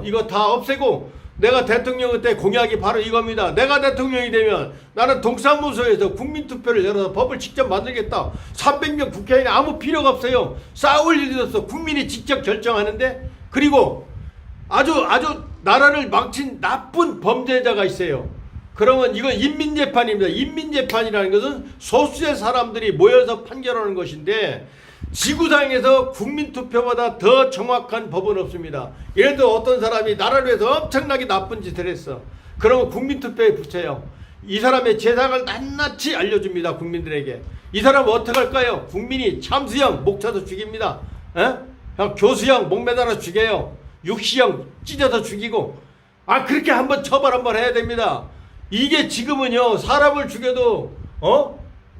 이거 다 없애고 내가 대통령 때 공약이 바로 이겁니다. 내가 대통령이 되면 나는 동사무소에서 국민투표를 열어서 법을 직접 만들겠다. 300명 국회의원이 아무 필요가 없어요. 싸울 일이 없어. 국민이 직접 결정하는데, 그리고 아주 나라를 망친 나쁜 범죄자가 있어요. 그러면 이건 인민재판입니다. 인민재판이라는 것은 소수의 사람들이 모여서 판결하는 것인데, 지구상에서 국민투표보다 더 정확한 법은 없습니다. 예를 들어 어떤 사람이 나라를 위해서 엄청나게 나쁜 짓을 했어. 그러면 국민투표에 붙여요. 이 사람의 재산을 낱낱이 알려줍니다. 국민들에게. 이 사람은 어떻게 할까요? 국민이 참수형 목차도 죽입니다. 교수형 목매달아 죽여요. 육시형 찢어서 죽이고. 그렇게 한번 처벌 한번 해야 됩니다. 이게 지금은요, 사람을 죽여도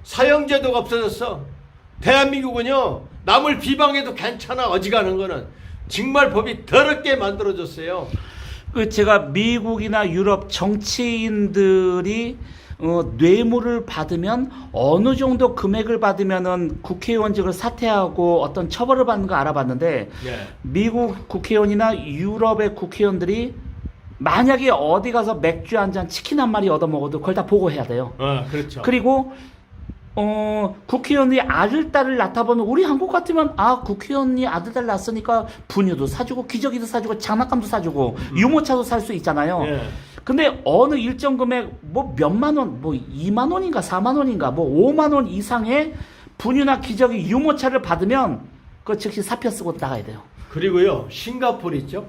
사형제도가 없어졌어. 대한민국은요, 남을 비방해도 괜찮아. 어지간한 거는 정말 법이 더럽게 만들어졌어요. 제가 미국이나 유럽 정치인들이 뇌물을 받으면 어느 정도 금액을 받으면은 국회의원직을 사퇴하고 어떤 처벌을 받는 거 알아봤는데, 네. 미국 국회의원이나 유럽의 국회의원들이 만약에 어디 가서 맥주 한 잔, 치킨 한 마리 얻어 먹어도 그걸 다 보고해야 돼요. 그렇죠. 그리고 국회의원이 아들, 딸을 낳다보면 우리 한국 같으면 국회의원이 아들, 딸 낳았으니까 분유도 사주고 기저귀도 사주고 장난감도 사주고 유모차도 살 수 있잖아요. 예. 근데 어느 일정 금액 뭐 몇만 원, 뭐 2만 원인가 4만 원인가 뭐 5만 원 이상의 분유나 기저귀, 유모차를 받으면 그 즉시 사표 쓰고 나가야 돼요. 그리고요, 싱가포르 있죠?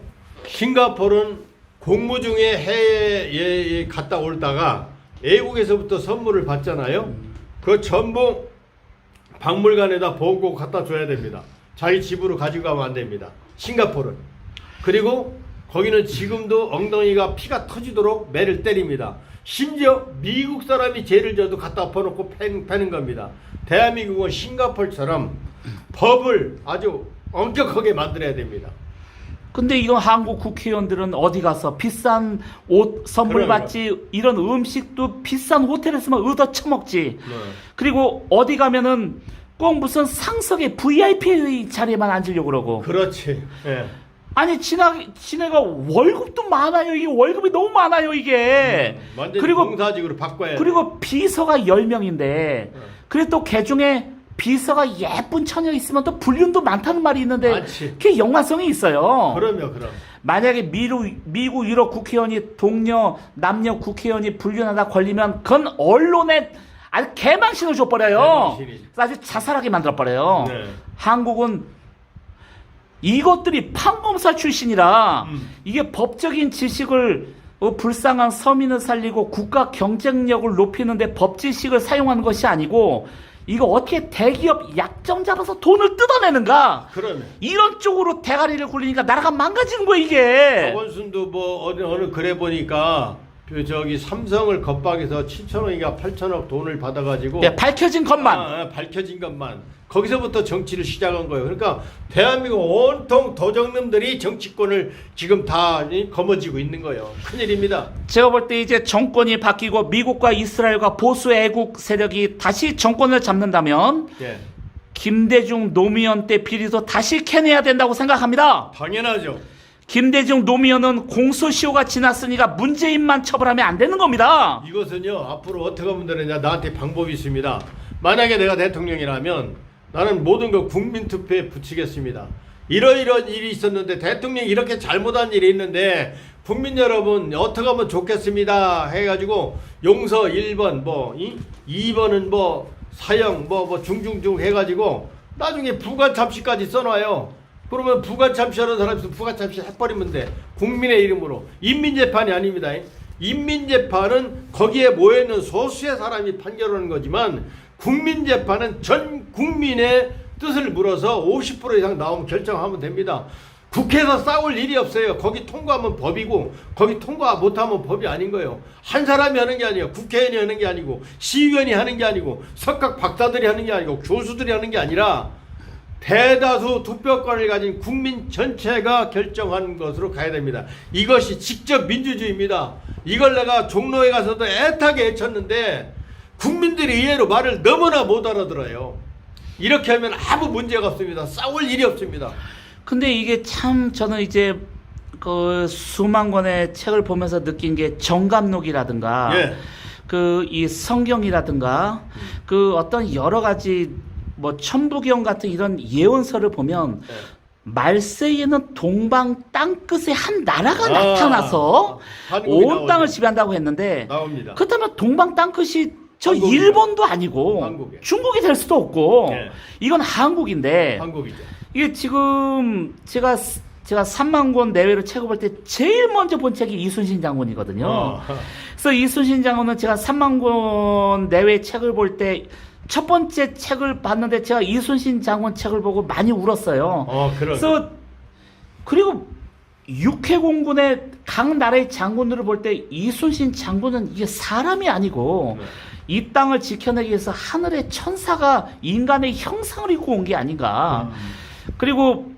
싱가포르는 공무 중에 해외에 갔다 올다가 외국에서부터 선물을 받잖아요. 그 전부 박물관에다 보고 갖다 줘야 됩니다. 자기 집으로 가지고 가면 안 됩니다. 싱가포르는. 그리고 거기는 지금도 엉덩이가 피가 터지도록 매를 때립니다. 심지어 미국 사람이 죄를 져도 갖다 엎어놓고 패는 겁니다. 대한민국은 싱가포르처럼 법을 아주 엄격하게 만들어야 됩니다. 근데 이거 한국 국회의원들은 어디 가서 비싼 옷 선물 받지, 이런 음식도 비싼 호텔에서만 얻어 처먹지. 그리고 어디 가면은 꼭 무슨 상석의 VIP 자리에만 앉으려고 그러고. 그렇지. 예. 아니 지네가 월급도 많아요. 이게 월급이 너무 많아요 이게. 그리고 공사직으로 바꿔야 그리고 비서가 10명인데 그래 또 개중에 비서가 예쁜 처녀 있으면 또 불륜도 많다는 말이 있는데 많지. 그게 연관성이 있어요. 그럼. 만약에 미국 유럽 국회의원이 동료 남녀 국회의원이 불륜하다 걸리면 그건 언론에 아주 개망신을 줘버려요. 아주 자살하게 만들어버려요. 네. 한국은 이것들이 판검사 출신이라 이게 법적인 지식을 불쌍한 서민을 살리고 국가 경쟁력을 높이는데 법 지식을 사용하는 것이 아니고 이거 어떻게 대기업 약점 잡아서 돈을 뜯어내는가? 그러면 이런 쪽으로 대가리를 굴리니까 나라가 망가지는 거야 이게. 박원순도 뭐 어느 글에 보니까 삼성을 겁박해서 7천억인가 8천억 돈을 받아가지고 밝혀진 것만. 밝혀진 것만 거기서부터 정치를 시작한 거예요. 그러니까 대한민국 온통 도적놈들이 정치권을 지금 다 거머쥐고 있는 거예요. 큰일입니다. 제가 볼 때 이제 정권이 바뀌고 미국과 이스라엘과 보수 애국 세력이 다시 정권을 잡는다면 김대중 노무현 때 비리도 다시 캐내야 된다고 생각합니다. 당연하죠. 김대중 노무현은 공소시효가 지났으니까 문재인만 처벌하면 안 되는 겁니다. 이것은요, 앞으로 어떻게 하면 되느냐, 나한테 방법이 있습니다. 만약에 내가 대통령이라면 나는 모든 걸 국민투표에 붙이겠습니다. 이러이러한 일이 있었는데 대통령이 이렇게 잘못한 일이 있는데 국민 여러분 어떻게 하면 좋겠습니다 해가지고 용서 1번 2번은 사형 중중중 해가지고 나중에 부관참시까지 써놔요. 그러면 부관참시하는 사람이 있으면 부관참시 해버리면 돼. 국민의 이름으로. 인민재판이 아닙니다. 인민재판은 거기에 모여있는 소수의 사람이 판결하는 거지만 국민재판은 전 국민의 뜻을 물어서 50% 이상 나오면 결정하면 됩니다. 국회에서 싸울 일이 없어요. 거기 통과하면 법이고 거기 통과 못하면 법이 아닌 거예요. 한 사람이 하는 게 아니에요. 국회의원이 하는 게 아니고 시의원이 하는 게 아니고 석각 박사들이 하는 게 아니고 교수들이 하는 게 아니라 대다수 투표권을 가진 국민 전체가 결정하는 것으로 가야 됩니다. 이것이 직접 민주주의입니다. 이걸 내가 종로에 가서도 애타게 외쳤는데 국민들이 의외로 말을 너무나 못 알아들어요. 이렇게 하면 아무 문제가 없습니다. 싸울 일이 없습니다. 근데 이게 참 저는 이제 그 수만 권의 책을 보면서 느낀 게 정감록이라든가 예. 그 이 성경이라든가 그 어떤 여러 가지 뭐 천부경 같은 이런 예언서를 보면 예. 말세에는 동방 땅끝에 한 나라가 아, 나타나서 한국이 온 나오죠. 땅을 지배한다고 했는데 나옵니다. 그렇다면 동방 땅끝이 저 한국이죠. 일본도 아니고 한국이에요. 중국이 될 수도 없고 예. 이건 한국인데 한국이죠. 이게 지금 제가 3만 권 내외로 책을 볼 때 제일 먼저 본 책이 이순신 장군이거든요. 그래서 이순신 장군은 제가 3만 권 내외 책을 볼 때 첫 번째 책을 봤는데 제가 이순신 장군 책을 보고 많이 울었어요. 그런. 그래서 그리고 육해공군의 각 나라의 장군들을 볼 때 이순신 장군은 이게 사람이 아니고 네. 이 땅을 지켜내기 위해서 하늘의 천사가 인간의 형상을 입고 온 게 아닌가. 그리고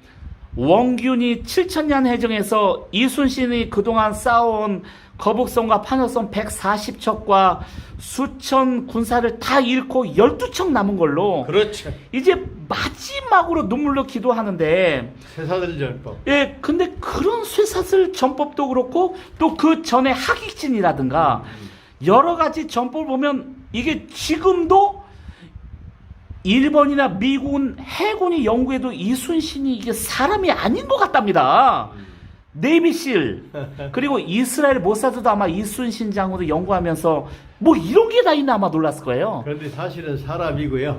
원균이 7천년 해정에서 이순신이 그동안 쌓아온 거북선과 판역선 140척과 수천 군사를 다 잃고 12척 남은 걸로 그렇죠. 이제 마지막으로 눈물로 기도하는데 쇠사슬 전법. 예, 근데 그런 쇠사슬 전법도 그렇고 또 그 전에 하객진이라든가 여러 가지 전법을 보면 이게 지금도 일본이나 미군 해군이 연구해도 이순신이 이게 사람이 아닌 것 같답니다. 네이비실 그리고 이스라엘 모사드도 아마 이순신 장군을 연구하면서 뭐 이런 게 다 있나 아마 놀랐을 거예요. 그런데 사실은 사람이고요.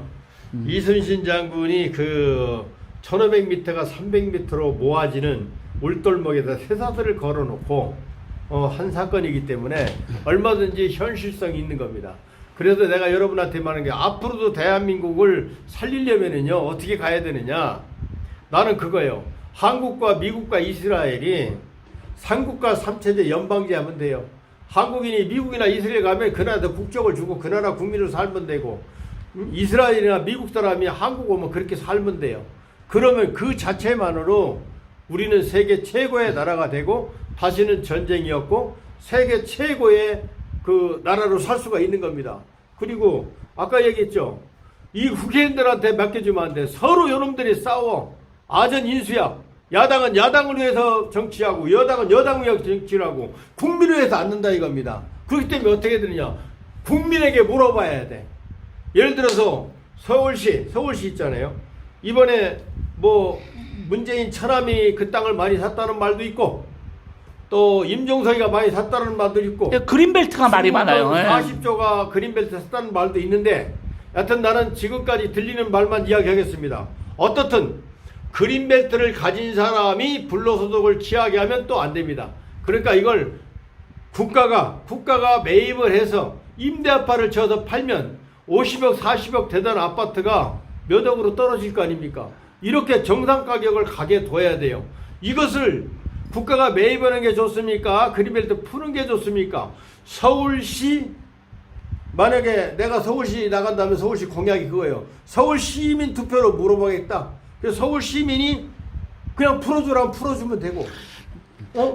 이순신 장군이 그 1500m가 300m로 모아지는 울돌목에다 쇠사슬을 걸어놓고 한 사건이기 때문에 얼마든지 현실성이 있는 겁니다. 그래서 내가 여러분한테 말하는 게 앞으로도 대한민국을 살리려면은요 어떻게 가야 되느냐? 나는 그거예요. 한국과 미국과 이스라엘이 삼국가 삼체제 연방제 하면 돼요. 한국인이 미국이나 이스라엘 가면 그 나라 국적을 주고 그 나라 국민으로 살면 되고 이스라엘이나 미국 사람이 한국 오면 그렇게 살면 돼요. 그러면 그 자체만으로 우리는 세계 최고의 나라가 되고 다시는 전쟁이 없고 세계 최고의 그 나라로 살 수가 있는 겁니다. 그리고 아까 얘기했죠. 이 국회의원들한테 맡겨주면 안 돼. 서로 요놈들이 싸워. 아전 인수야. 야당은 야당을 위해서 정치하고 여당은 여당을 위해서 정치를 하고 국민을 위해서 앉는다 이겁니다. 그렇기 때문에 어떻게 되느냐. 국민에게 물어봐야 돼. 예를 들어서 서울시 있잖아요. 이번에 뭐 문재인 처남이 그 땅을 많이 샀다는 말도 있고 또 임종석이가 많이 샀다는 말도 있고 예, 그린벨트가 말이 많아요. 예. 40조가 그린벨트 샀다는 말도 있는데 여하튼 나는 지금까지 들리는 말만 이야기하겠습니다. 어떻든 그린벨트를 가진 사람이 불로소득을 취하게 하면 또 안 됩니다. 그러니까 이걸 국가가 매입을 해서 임대아파를 쳐서 팔면 50억 40억 되던 아파트가 몇 억으로 떨어질 거 아닙니까? 이렇게 정상 가격을 가게 둬야 돼요. 이것을 국가가 매입하는 게 좋습니까? 그린벨트 푸는 게 좋습니까? 서울시 만약에 내가 서울시 나간다면 서울시 공약이 그거예요. 서울 시민 투표로 물어보겠다. 그래서 서울 시민이 그냥 풀어주라면 풀어주면 되고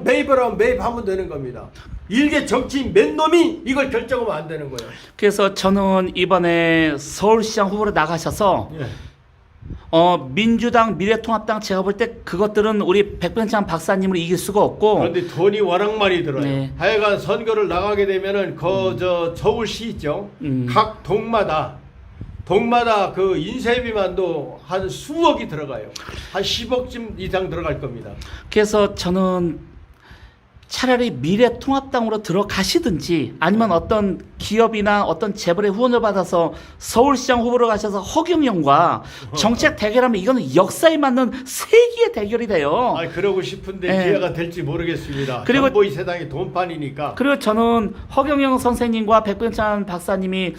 매입하라면 매입하면 되는 겁니다. 일개 정치인 몇 놈이 이걸 결정하면 안 되는 거예요. 그래서 저는 이번에 서울시장 후보로 나가셔서 예. 민주당, 미래통합당 제가 볼 때 그것들은 우리 백병찬 박사님을 이길 수가 없고 그런데 돈이 워낙 많이 들어요. 네. 하여간 선거를 나가게 되면은 저 서울시 있죠. 각 동마다 그 인쇄비만도 한 수억이 들어가요. 한 10억쯤 이상 들어갈 겁니다. 그래서 저는 차라리 미래통합당으로 들어가시든지 아니면 어떤 기업이나 어떤 재벌의 후원을 받아서 서울시장 후보로 가셔서 허경영과 정책 대결하면 이거는 역사에 맞는 세기의 대결이 돼요. 그러고 싶은데 네. 기회가 될지 모르겠습니다. 그리고- 정보 이 세상이 돈판이니까. 그리고 저는 허경영 선생님과 백병찬 박사님이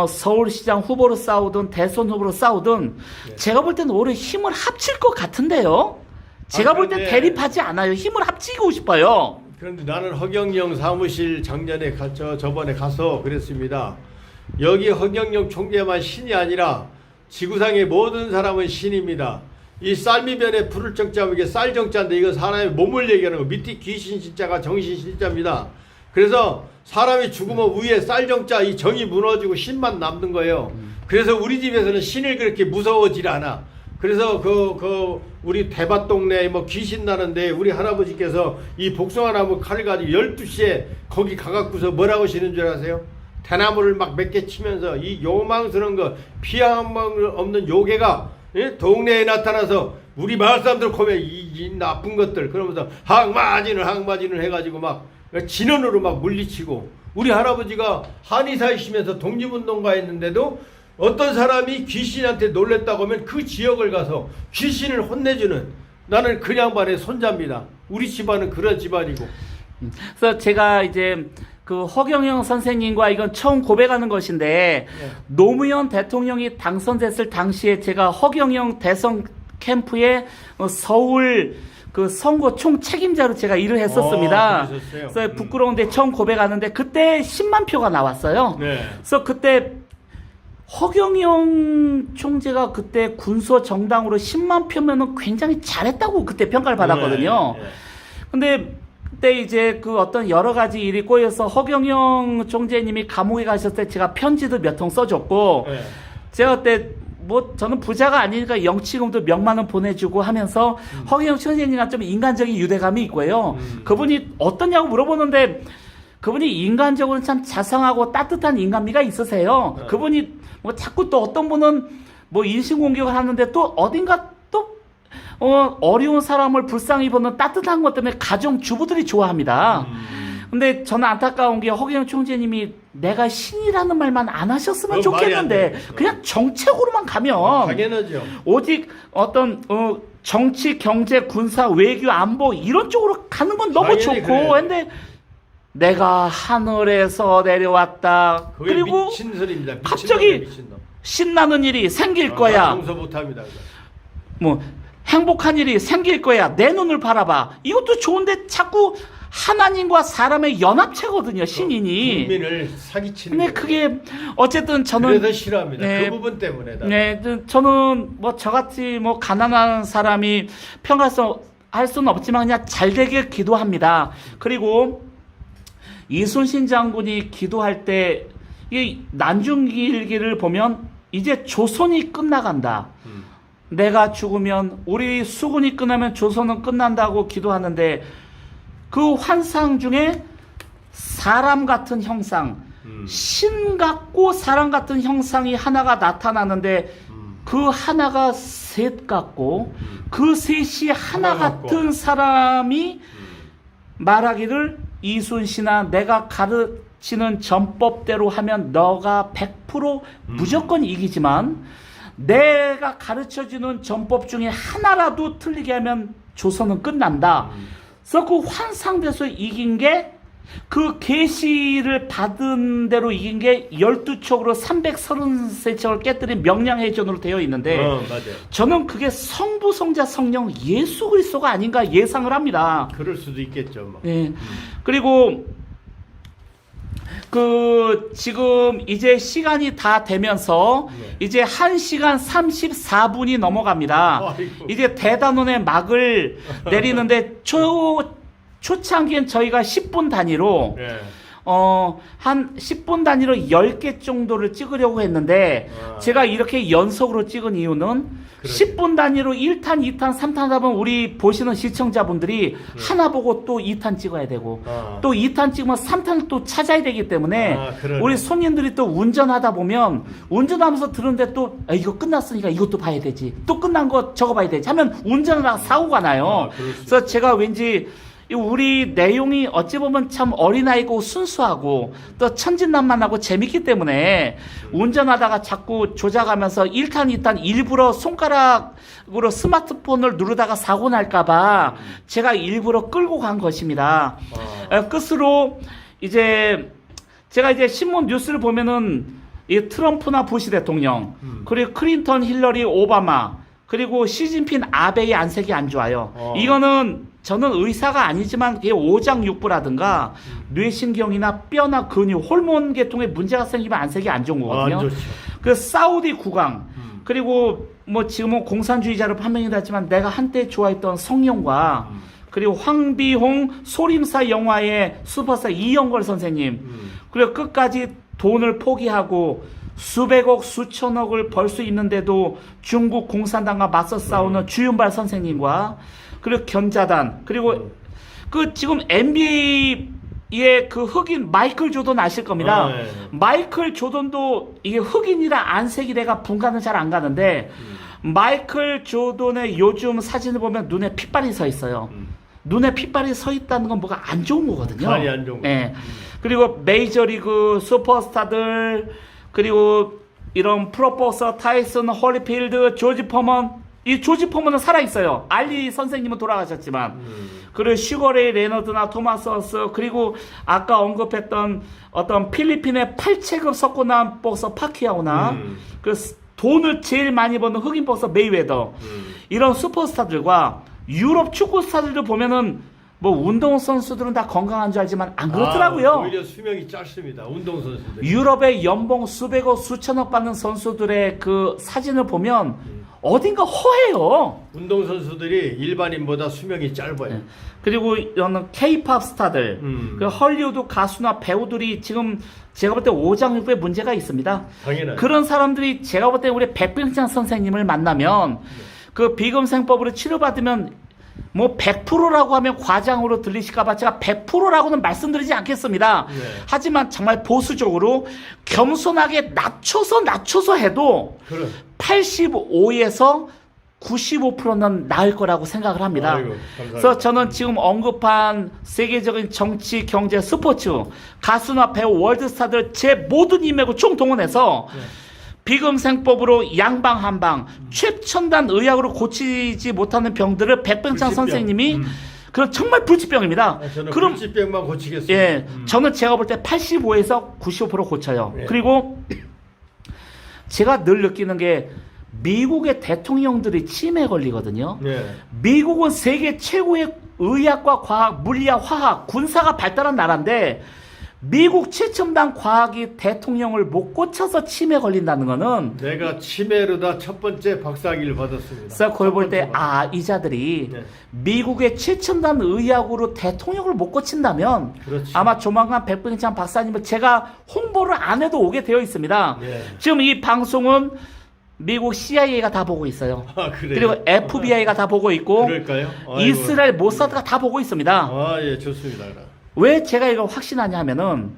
서울시장 후보로 싸우든 대선 후보로 싸우든 네. 제가 볼 때는 오히려 힘을 합칠 것 같은데요. 제가 볼 때 그런데- 대립하지 않아요. 힘을 합치고 싶어요. 그런데 나는 허경영 사무실 작년에 저번에 가서 그랬습니다. 여기 허경영 총재만 신이 아니라 지구상의 모든 사람은 신입니다. 이 쌀미변에 풀을 정자면 이게 쌀 정자인데 이건 사람의 몸을 얘기하는 거. 밑에 귀신 신자가 정신 신자입니다. 그래서 사람이 죽으면 위에 쌀 정자 이 정이 무너지고 신만 남는 거예요. 그래서 우리 집에서는 신을 그렇게 무서워질 않아. 그래서 우리 대밭 동네에 뭐 귀신 나는데 우리 할아버지께서 이 복숭아나무 칼을 가지고 12시에 거기 가갖고서 뭐라고 하시는 줄 아세요? 대나무를 막 몇 개 치면서 이 요망스러운 거 피한 방 없는 요괴가 예? 동네에 나타나서 우리 마을 사람들 보면 이 나쁜 것들 그러면서 항마진을 해가지고 막 진원으로 막 물리치고 우리 할아버지가 한의사이시면서 독립운동가 했는데도 어떤 사람이 귀신한테 놀랬다고 하면 그 지역을 가서 귀신을 혼내주는 나는 그 양반의 손자입니다. 우리 집안은 그런 집안이고. 그래서 제가 이제 그 허경영 선생님과 이건 처음 고백하는 것인데 노무현 대통령이 당선됐을 당시에 제가 허경영 대선 캠프에 서울 그 선거 총 책임자로 제가 일을 했었습니다. 그래서 부끄러운데 처음 고백하는데 그때 10만 표가 나왔어요. 네. 그래서 그때 허경영 총재가 그때 군소 정당으로 10만 표면은 굉장히 잘했다고 그때 평가를 받았거든요. 네, 네. 근데 그때 이제 그 어떤 여러 가지 일이 꼬여서 허경영 총재님이 감옥에 가셨을 때 제가 편지도 몇 통 써줬고 네. 제가 그때 뭐 저는 부자가 아니니까 영치금도 몇만 원 보내주고 하면서 허경영 총재님과 좀 인간적인 유대감이 있고요. 그분이 어떠냐고 물어보는데 그분이 인간적으로는 참 자상하고 따뜻한 인간미가 있으세요. 네. 그분이 뭐 자꾸 또 어떤 분은 뭐 인신공격을 하는데 또 어딘가 또 어려운 사람을 불쌍히 보는 따뜻한 것 때문에 가정주부들이 좋아합니다. 근데 저는 안타까운 게 허경영 총재님이 내가 신이라는 말만 안 하셨으면 좋겠는데 그냥 정책으로만 가면 당연하죠. 오직 어떤 정치, 경제, 군사, 외교, 안보 이런 쪽으로 가는 건 너무 좋고 그래요. 근데 내가 하늘에서 내려왔다. 그게 그리고 미친 소리입니다. 갑자기 신나는 일이 생길 거야. 용서 못합니다. 뭐 행복한 일이 생길 거야. 내 눈을 바라봐. 이것도 좋은데 자꾸 하나님과 사람의 연합체거든요. 신인이. 국민을 사기치는. 근데 그게 어쨌든 저는 그래서 싫어합니다. 네, 그 부분 때문에. 네, 저는 뭐 저같이 뭐 가난한 사람이 할 수는 없지만 그냥 잘 되길 기도합니다. 그리고 이순신 장군이 기도할 때 이 난중일기를 보면 이제 조선이 끝나간다. 내가 죽으면 우리 수군이 끝나면 조선은 끝난다고 기도하는데 그 환상 중에 사람 같은 형상, 신 같고 사람 같은 형상이 하나가 나타나는데 그 하나가 셋 같고 그 셋이 하나 같은 사람이 말하기를 이순신아 내가 가르치는 전법대로 하면 너가 100% 무조건 이기지만 내가 가르쳐주는 전법 중에 하나라도 틀리게 하면 조선은 끝난다. 그래서 그 환상돼서 이긴 게 그 계시를 받은 대로 이긴 게 12척으로 333척을 깨뜨린 명량해전으로 되어 있는데 맞아요. 저는 그게 성부, 성자, 성령 예수 그리스도가 아닌가 예상을 합니다. 그럴 수도 있겠죠. 뭐. 네. 그리고 지금 이제 시간이 다 되면서 이제 1시간 34분이 넘어갑니다. 아이고. 이제 대단원의 막을 내리는데 초창기엔 저희가 10분 단위로 네. 한 10분 단위로 10개 정도를 찍으려고 했는데 제가 이렇게 연속으로 찍은 이유는 10분 단위로 1탄, 2탄, 3탄 하면 우리 보시는 시청자분들이 하나 보고 또 2탄 찍어야 되고 또 2탄 찍으면 3탄을 또 찾아야 되기 때문에 우리 손님들이 또 운전하다 보면 운전하면서 들은데 또 이거 끝났으니까 이것도 봐야 되지 또 끝난 거 저거 봐야 되지 하면 운전하다가 사고가 나요. 그래서 제가 왠지 우리 내용이 어찌 보면 참 어린아이고 순수하고 또 천진난만하고 재밌기 때문에 운전하다가 자꾸 조작하면서 1탄, 2탄 일부러 손가락으로 스마트폰을 누르다가 사고 날까봐 제가 일부러 끌고 간 것입니다. 끝으로 이제 제가 이제 신문 뉴스를 보면은 이 트럼프나 부시 대통령 그리고 클린턴, 힐러리, 오바마 그리고 시진핑, 아베의 안색이 안 좋아요. 이거는 저는 의사가 아니지만 오장육부라든가 뇌신경이나 뼈나 근육, 호르몬 계통에 문제가 생기면 안색이 안 좋은 거거든요. 안 좋죠. 그 사우디 국왕 그리고 뭐 지금은 공산주의자로 판명이 됐지만 내가 한때 좋아했던 성룡과 그리고 황비홍 소림사 영화의 슈퍼스타 이영걸 선생님 그리고 끝까지 돈을 포기하고 수백억 수천억을 벌 수 있는데도 중국 공산당과 맞서 싸우는 주윤발 선생님과 그리고 견자단 그리고 그 지금 NBA의 그 흑인 마이클 조던 아실 겁니다. 네. 마이클 조던도 이게 흑인이라 안색이 내가 분간은 잘 안 가는데 마이클 조던의 요즘 사진을 보면 눈에 핏발이 서 있어요. 눈에 핏발이 서 있다는 건 뭐가 안 좋은 거거든요. 많이 안 좋은 거. 예. 그리고 메이저리그 슈퍼스타들 그리고 이런 프로포서 타이슨 홀리필드 조지 포먼 이 조지 포먼은 살아있어요. 알리 선생님은 돌아가셨지만 그리고 슈거레이 레너드나 토마스 허스 그리고 아까 언급했던 어떤 필리핀의 8체급 석고난 복서 파키아오나 그 돈을 제일 많이 버는 흑인 복서 메이웨더 이런 슈퍼스타들과 유럽 축구 스타들도 보면은 뭐 운동선수들은 다 건강한 줄 알지만 안 그렇더라고요. 오히려 수명이 짧습니다. 운동선수들. 유럽의 연봉 수백억 수천억 받는 선수들의 그 사진을 보면 어딘가 허해요. 운동선수들이 일반인보다 수명이 짧아요. 그리고 이런 K-팝 스타들, 그 헐리우드 가수나 배우들이 지금 제가 볼 때 오장육부에 문제가 있습니다. 당연하죠. 그런 사람들이 제가 볼 때 우리 백병찬 선생님을 만나면 그 비금생법으로 치료받으면 뭐 100%라고 하면 과장으로 들리실까봐 제가 100%라고는 말씀드리지 않겠습니다. 네. 하지만 정말 보수적으로 겸손하게 낮춰서 해도 그래. 85에서 95%는 나을 거라고 생각을 합니다. 아이고, 감사합니다. 그래서 저는 지금 언급한 세계적인 정치, 경제, 스포츠, 가수나 배우, 월드스타들 제 모든 인맥을 총동원해서 비금생법으로 양방 한방 최첨단 의학으로 고치지 못하는 병들을 백병찬 불치병. 선생님이 그런 정말 불치병입니다. 저는 그럼 불치병만 고치겠습니다. 예, 저는 제가 볼 때 85에서 95% 고쳐요. 예. 그리고 제가 늘 느끼는 게 미국의 대통령들이 치매에 걸리거든요. 네. 미국은 세계 최고의 의학과 과학, 물리학, 화학, 군사가 발달한 나라인데 미국 최첨단 과학이 대통령을 못 고쳐서 치매 걸린다는 거는 내가 치매로다 첫 번째 박사학위를 받았습니다. 그래서 그걸 볼 때 첫 번째 이 자들이 네. 미국의 최첨단 의학으로 대통령을 못 고친다면 그렇지. 아마 조만간 백병찬 박사님을 제가 홍보를 안 해도 오게 되어 있습니다. 네. 지금 이 방송은 미국 CIA가 다 보고 있어요. 그래요? 그리고 FBI가 다 보고 있고 그럴까요? 아이고. 이스라엘 모사드가 다 보고 있습니다. 예, 좋습니다. 그럼. 왜 제가 이걸 확신하냐 하면은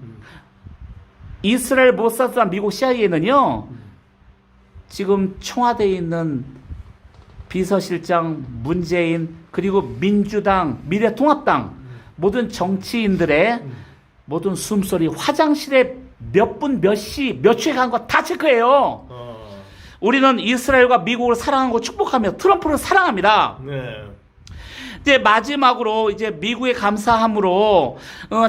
이스라엘 모사드와 미국 CIA는요 지금 청와대에 있는 비서실장 문재인 그리고 민주당 미래통합당 모든 정치인들의 모든 숨소리 화장실에 몇 분 몇 시 몇 초에 간 거 다 체크해요. 우리는 이스라엘과 미국을 사랑하고 축복하며 트럼프를 사랑합니다. 네. 이제 마지막으로 이제 미국의 감사함으로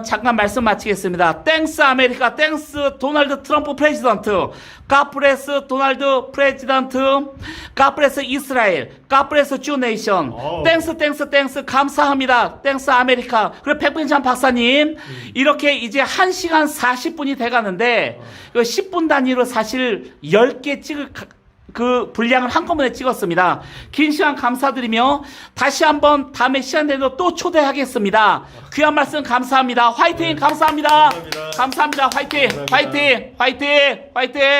잠깐 말씀 마치겠습니다. 땡스 아메리카, 땡스 도널드 트럼프 프레지던트, 가프레스 도널드 프레지던트, 가프레스 이스라엘, 가프레스 주 네이션, 땡스 감사합니다. 땡스 아메리카. 그리고 백병찬 박사님 이렇게 이제 1시간 40분이 돼가는데 10분 단위로 사실 10개 찍을 그 분량을 한꺼번에 찍었습니다. 긴 시간 감사드리며 다시 한번 다음에 시간 되면 또 초대하겠습니다. 귀한 말씀 감사합니다. 화이팅! 감사합니다. 감사합니다. 감사합니다. 화이팅! 감사합니다. 화이팅! 화이팅! 화이팅!